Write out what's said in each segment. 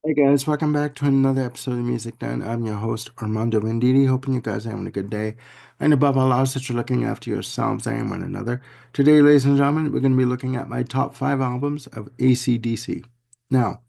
Hey guys, welcome back to another episode of Music Done. I'm your host, Armando Venditti, hoping you guys are having a good day. And above all else, that you're looking after yourselves and one another. Today, ladies and gentlemen, we're going to be looking at my top five albums of AC/DC. Now,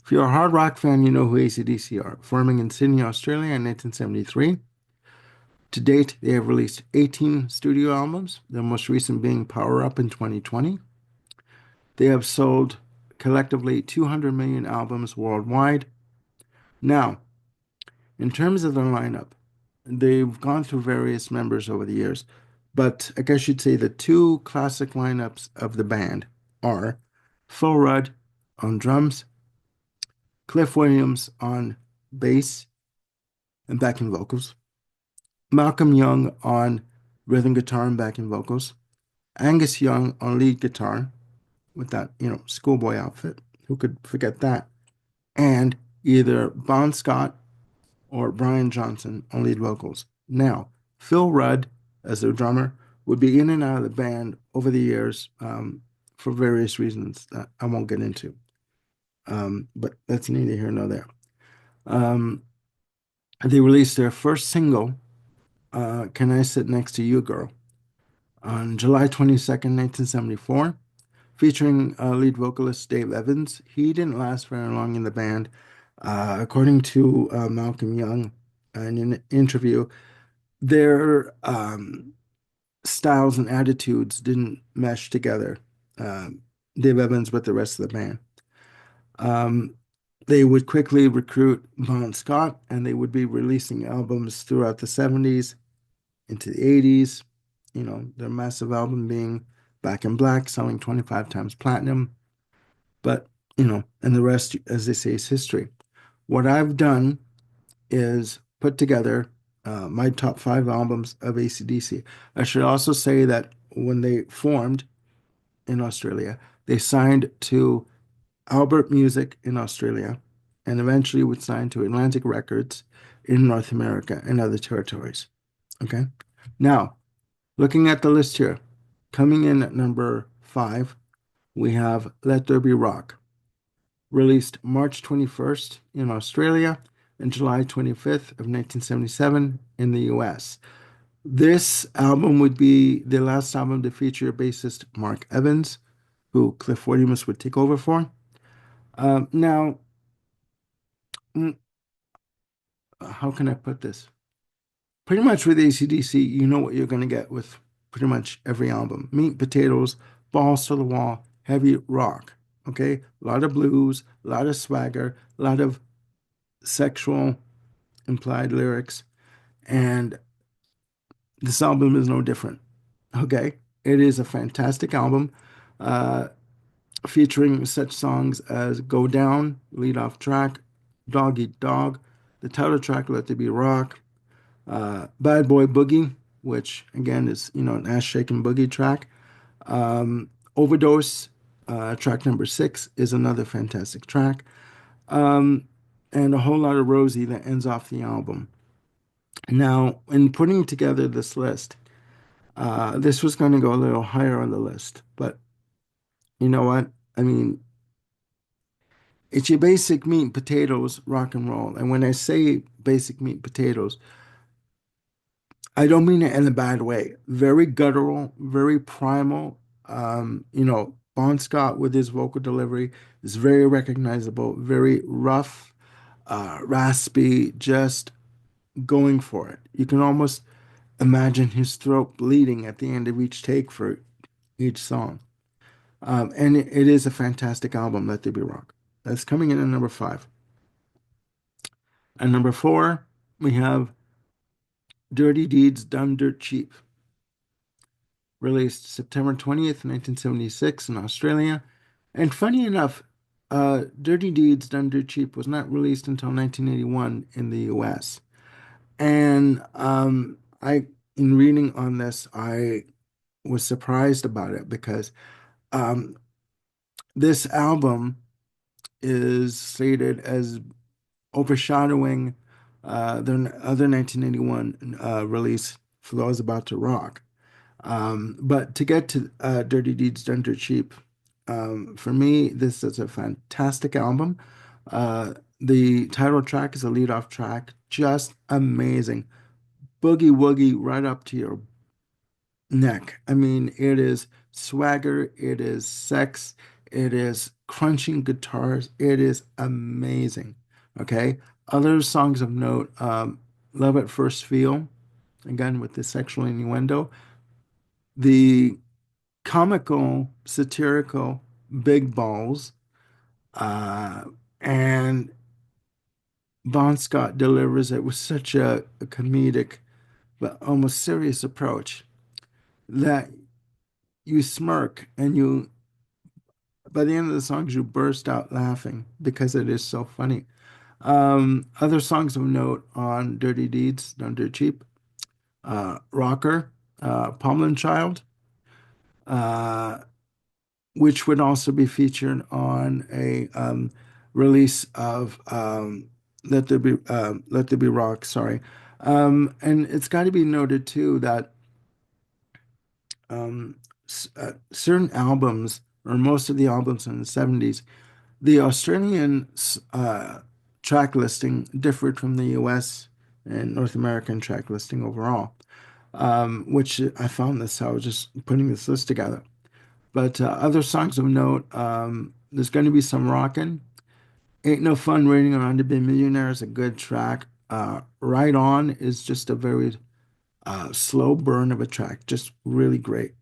if you're a hard rock fan, you know who AC/DC are. Forming in Sydney, Australia in 1973. To date, they have released 18 studio albums, their most recent being Power Up in 2020. They have sold collectively 200 million albums worldwide. Now, in terms of their lineup, they've gone through various members over the years, but I guess you'd say the two classic lineups of the band are Phil Rudd on drums, Cliff Williams on bass and backing vocals, Malcolm Young on rhythm guitar and backing vocals, Angus Young on lead guitar with that, schoolboy outfit. Who could forget that? And either Bon Scott or Brian Johnson on lead vocals. Now, Phil Rudd, as their drummer, would be in and out of the band over the years for various reasons that I won't get into. But that's neither here nor there. Um, they released their first single, Can I Sit Next to You, Girl, on July 22nd, 1974, featuring lead vocalist Dave Evans. He didn't last very long in the band. According to Malcolm Young in an interview, their styles and attitudes didn't mesh together. Um, Dave Evans with the rest of the band. Um, they would quickly recruit Bon Scott, and they would be releasing albums throughout the 70s into the 80s. Their massive album being Back in Black, selling 25 times platinum. But, and the rest, as they say, is history. What I've done is put together my top five albums of AC/DC. I should also say that when they formed in Australia, they signed to Albert Music in Australia and eventually would sign to Atlantic Records in North America and other territories. Okay. Now, looking at the list here, coming in at number five, we have Let There Be Rock, released March 21st in Australia and July 25th of 1977 in the US. This album would be the last album to feature bassist Mark Evans, who Cliff Williams would take over for. Now, mm, how can I put this? Pretty much with AC/DC, you know what you're going to get with pretty much every album. Meat and potatoes, balls to the wall, heavy rock. Okay? A lot of blues, a lot of swagger, a lot of sexual implied lyrics. And this album is no different. Okay? It is a fantastic album uh, featuring such songs as Go Down, Lead Off Track, Dog Eat Dog, the title track, Let There Be Rock, Bad Boy Boogie, which again is, an ass shaking boogie track. Overdose, track number six, is another fantastic track. Um, and a whole lot of Rosie that ends off the album. Now, in putting together this list, this was going to go a little higher on the list, but you know what? I mean, it's your basic meat and potatoes rock and roll. And when I say basic meat and potatoes, I don't mean it in a bad way. Very guttural, very primal. Bon Scott with his vocal delivery is very recognizable, very rough, raspy, just going for it. You can almost imagine his throat bleeding at the end of each take for each song. And it is a fantastic album, Let There Be Rock. That's coming in at number five. And number four, we have Dirty Deeds Done Dirt Cheap, released September 20th, 1976 in Australia. And funny enough, Dirty Deeds Done Dirt Cheap was not released until 1981 in the US. And in reading on this, I was surprised about it because um, this album is slated as overshadowing their other 1981 release, For Those About to Rock. But to get to Dirty Deeds Done Dirt Cheap, for me, this is a fantastic album. The title track is a lead off track, just amazing. Boogie woogie right up to your neck. I mean, it is swagger, it is sex, it is crunching guitars. It is amazing. Okay. Other songs of note, Love at First Feel, again with the sexual innuendo, the comical, satirical Big Balls, uh, and Bon Scott delivers it with such a comedic but almost serious approach that you smirk and you by the end of the songs you burst out laughing because it is so funny. Other songs of note on Dirty Deeds, Done Dirt Cheap, Rocker, Pomlin Child, uh, which would also be featured on a release of Let There Be Rock. Sorry, and it's got to be noted too that um, certain albums, or most of the albums in the 70s, the Australian track listing differed from the US and North American track listing overall, which I found this, I was just putting this list together. But other songs of note, there's going to be some rockin'. Ain't No Fun Waiting Around to Be a Millionaire is a good track. Right On is just a very slow burn of a track, just really great.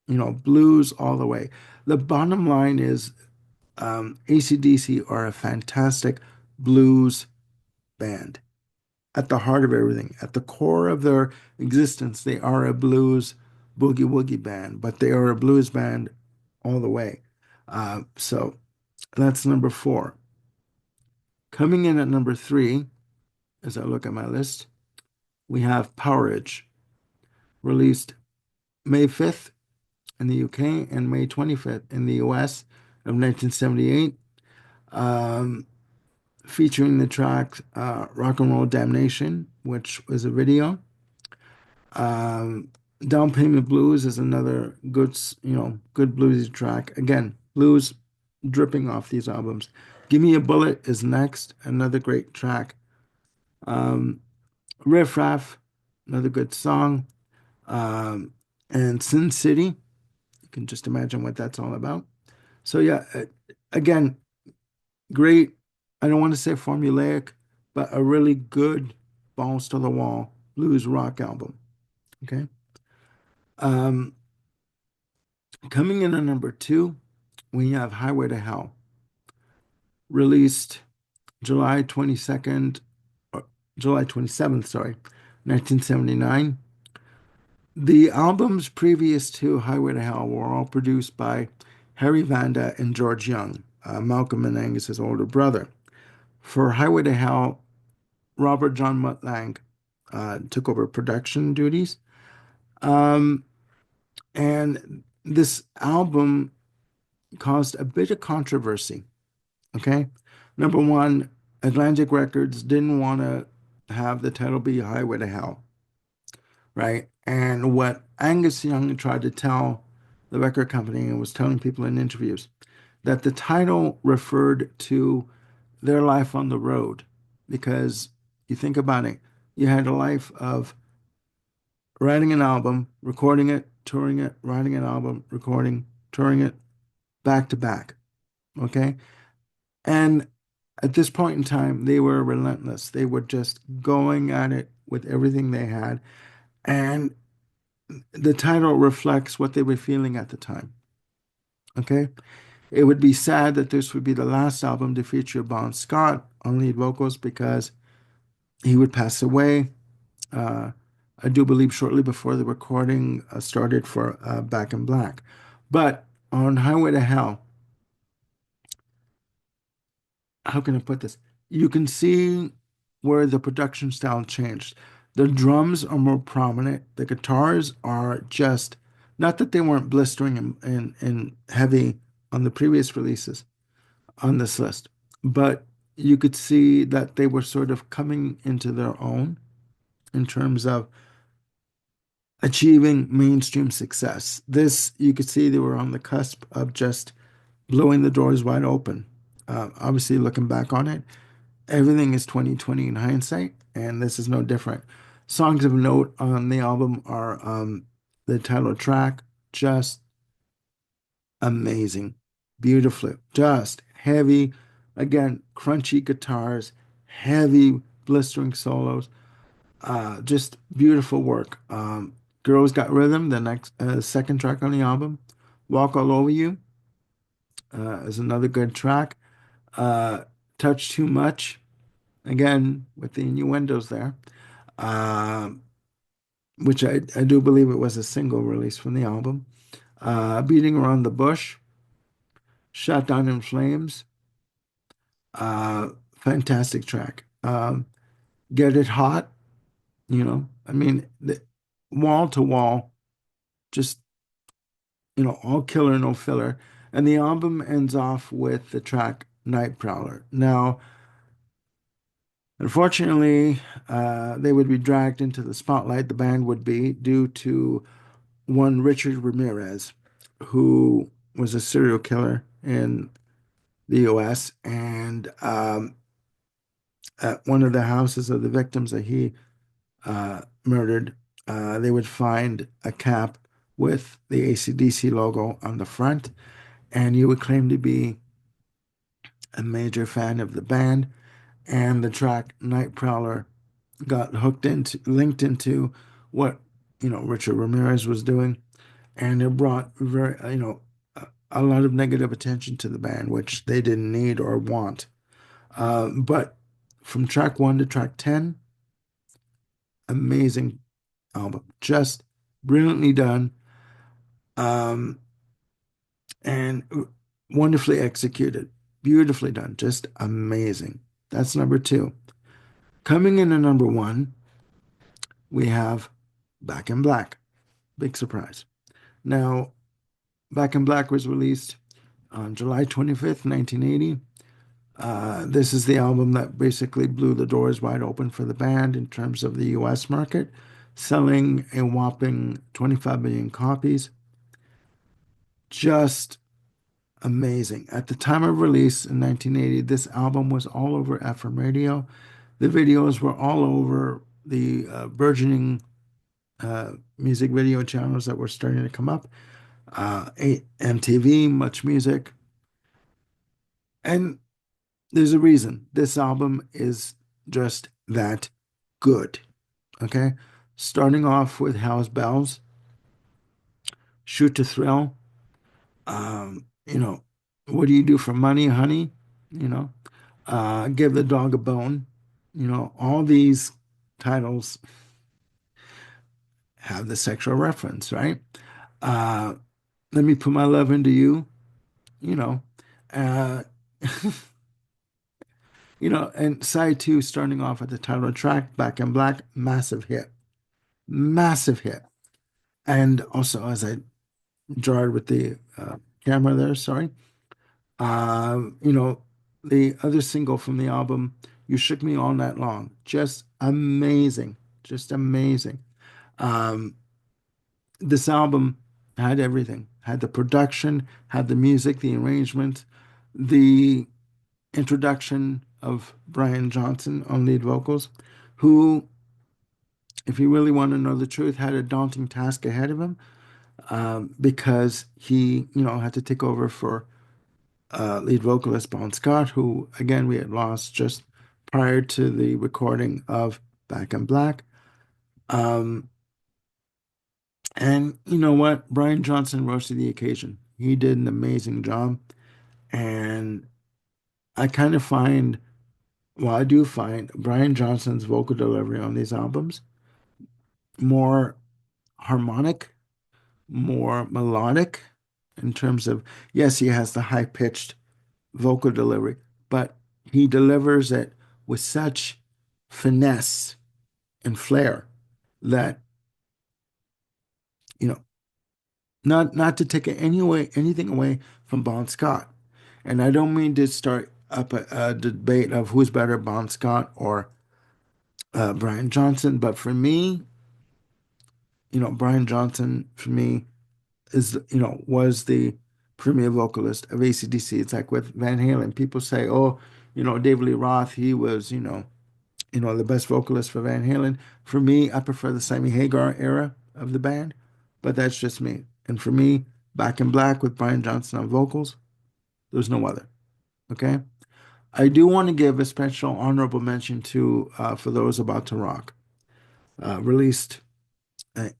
You know, blues all the way. The bottom line is AC/DC are a fantastic blues band at the heart of everything. At the core of their existence, they are a blues boogie woogie band, but they are a blues band all the way. So that's number four. Coming in at number three, as I look at my list, we have Powerage, released May 5th in the UK and May 25th in the US of 1978, featuring the track Rock and Roll Damnation, which was a video. Um, Down Payment Blues is another good, good bluesy track. Again, blues dripping off these albums. Give Me a Bullet is next, another great track. Um, Riff Raff, another good song. Um, and Sin City, you can just imagine what that's all about. So yeah, again, great. I don't want to say formulaic, but a really good balls to the wall blues rock album. Okay. Um, Coming in at number two, we have Highway to Hell, released July 22nd, or July 27th, sorry, 1979. The albums previous to Highway to Hell were all produced by Harry Vanda and George Young, Malcolm and Angus's older brother. For Highway to Hell, Robert John Mutt Lang took over production duties. Um, and this album caused a bit of controversy. Okay. Number one, Atlantic Records didn't want to have the title be Highway to Hell, right? And what Angus Young tried to tell the record company and was telling people in interviews that the title referred to their life on the road. Because you think about it, you had a life of writing an album, recording it, touring it, writing an album, recording, touring it, back to back. Okay. And at this point in time, they were relentless. They were just going at it with everything they had. And the title reflects what they were feeling at the time. Okay. It would be sad that this would be the last album to feature Bon Scott on lead vocals because he would pass away. Uh, I do believe shortly before the recording started for Back in Black. But on Highway to Hell, how can I put this? You can see where the production style changed. The drums are more prominent. The guitars are just, not that they weren't blistering and heavy on the previous releases on this list, but you could see that they were sort of coming into their own in terms of achieving mainstream success. This, you could see they were on the cusp of just blowing the doors wide open. Obviously, looking back on it, everything is 2020 in hindsight, and this is no different. Songs of note on the album are the title track, just amazing, beautifully, just heavy, again, crunchy guitars, heavy, blistering solos, just beautiful work. Girls Got Rhythm, the next second track on the album. Walk All Over You is another good track. Uh, Touch Too Much, again, with the innuendos there, uh, which I do believe it was a single release from the album. Beating Around the Bush, Shot Down in Flames, fantastic track. Get It Hot, I mean, wall to wall, just, all killer, no filler. And the album ends off with the track Night Prowler. Now, unfortunately, they would be dragged into the spotlight, the band would be, due to one Richard Ramirez, who was a serial killer in the US. And at one of the houses of the victims that he murdered, they would find a cap with the AC/DC logo on the front. And he would claim to be a major fan of the band. And the track Night Prowler got linked into what, Richard Ramirez was doing. And it brought a lot of negative attention to the band, which they didn't need or want. But from track one to track 10, amazing album, just brilliantly done, um, and wonderfully executed, beautifully done, just amazing. That's number two. Coming in at number one, we have Back in Black. Big surprise. Now, Back in Black was released on July 25th, 1980. This is the album that basically blew the doors wide open for the band in terms of the US market, selling a whopping 25 million copies. Just amazing. At the time of release in 1980, this album was all over FM radio. The videos were all over the burgeoning music video channels that were starting to come up. MTV, Much Music. And there's a reason. This album is just that good. Okay? Starting off with House Bells, Shoot to Thrill, you know, What Do You Do for Money, Honey? You know, Give the Dog a Bone. All these titles have the sexual reference, right? Uh, Let Me Put My Love Into You, you know, uh, and side two, starting off at the title track, Back in Black, massive hit. And also, as I jarred with the camera there, sorry, you know, the other single from the album, You Shook Me All Night Long, just amazing, just amazing. Um, this album had everything, had the production, had the music, the arrangement, the introduction of Brian Johnson on lead vocals, who, if you really want to know the truth, had a daunting task ahead of him, because he, had to take over for lead vocalist Bon Scott, who, again, we had lost just prior to the recording of Back in Black. Um, and you know what? Brian Johnson rose to the occasion. He did an amazing job. And I kind of find, well, I do find Brian Johnson's vocal delivery on these albums more harmonic, more melodic in terms of, yes, he has the high pitched vocal delivery, but he delivers it with such finesse and flair that, you know, not to take anything away from Bon Scott. And I don't mean to start up a debate of who's better, Bon Scott or Brian Johnson, but for me, Brian Johnson for me was the premier vocalist of AC/DC. It's like with Van Halen. People say, oh, David Lee Roth, he was, the best vocalist for Van Halen. For me, I prefer the Sammy Hagar era of the band, but that's just me. And for me, Back in Black with Brian Johnson on vocals, there's no other. Okay. I do want to give a special honorable mention to For Those About to Rock, released uh,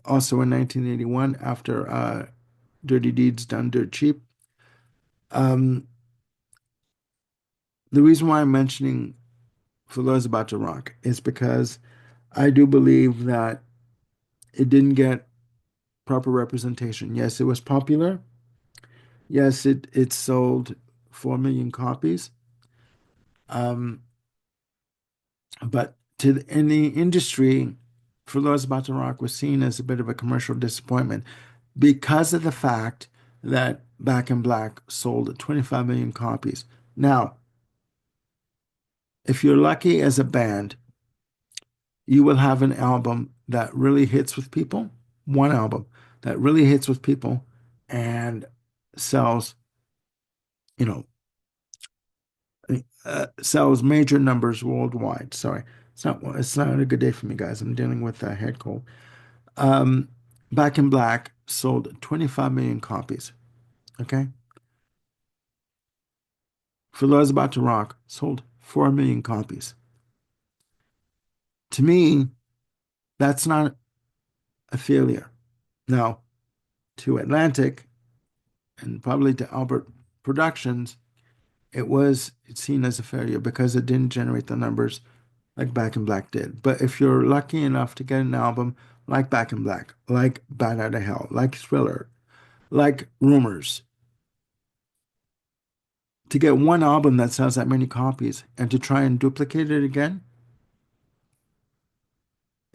also in 1981 after Dirty Deeds Done Dirt Cheap. Um, the reason why I'm mentioning For Those About to Rock is because I do believe that it didn't get proper representation. Yes, it was popular. Yes, it sold 4 million copies. Um, but in the industry, For Those About to Rock was seen as a bit of a commercial disappointment because of the fact that Back in Black sold 25 million copies. Now, if you're lucky as a band, you will have an album that really hits with people, one album that really hits with people and sells, you know, sells major numbers worldwide. Sorry, it's not a good day for me, guys. I'm dealing with a head cold. Um, Back in Black sold 25 million copies. Okay, For Those About to Rock sold 4 million copies. To me, that's not a failure. Now, to Atlantic and probably to Albert Productions, it was seen as a failure because it didn't generate the numbers like Back in Black did. But if you're lucky enough to get an album like Back in Black, like Bad Out of Hell, like Thriller, like Rumors, to get one album that sells that many copies and to try and duplicate it again,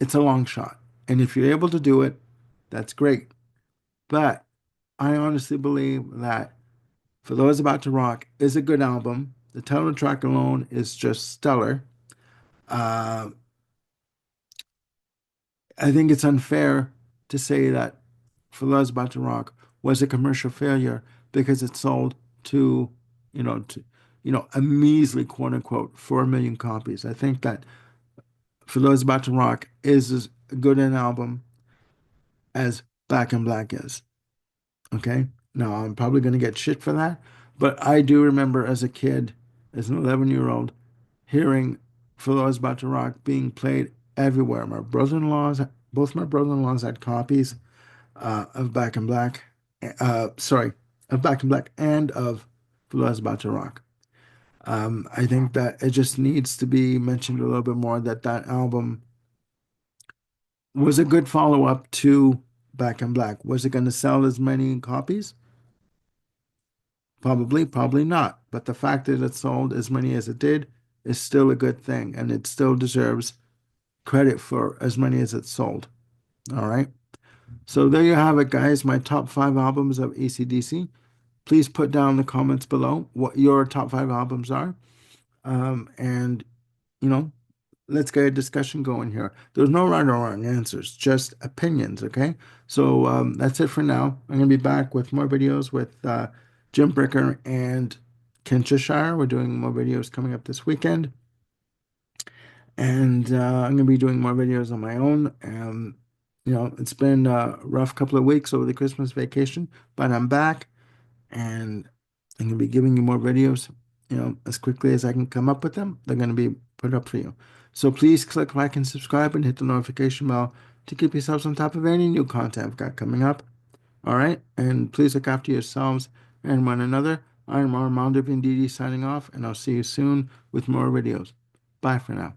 it's a long shot. And if you're able to do it, that's great. But I honestly believe that For Those About to Rock is a good album. The title track alone is just stellar. Uh, I think it's unfair to say that For Those About to Rock was a commercial failure because it sold to, a measly quote unquote 4 million copies. I think that For Those About to Rock is as good an album as Back in Black is. Okay. Now I'm probably going to get shit for that, but I do remember as a kid, as an 11-year-old, hearing For Those About to Rock being played everywhere. Both my brother-in-laws had copies of Back in Black, sorry, of Back in Black and of For Those About to Rock. I think that it just needs to be mentioned a little bit more that that album was a good follow-up to Back in Black. Was it going to sell as many copies? Probably, probably not. But the fact that it sold as many as it did is still a good thing, and it still deserves credit for as many as it sold. All right. So there you have it, guys. My top 5 albums of AC/DC. Please put down in the comments below what your top 5 albums are. And, you know, let's get a discussion going here. There's no right or wrong answers, just opinions, okay? So that's it for now. I'm going to be back with more videos with Jim Bricker and Ken Cheshire. We're doing more videos coming up this weekend. And I'm going to be doing more videos on my own. It's been a rough couple of weeks over the Christmas vacation, but I'm back and I'm going to be giving you more videos, as quickly as I can come up with them. They're going to be put up for you. So please click like and subscribe and hit the notification bell to keep yourselves on top of any new content I've got coming up. All right. And please look after yourselves and one another. I'm Armando Venditti signing off, and I'll see you soon with more videos. Bye for now.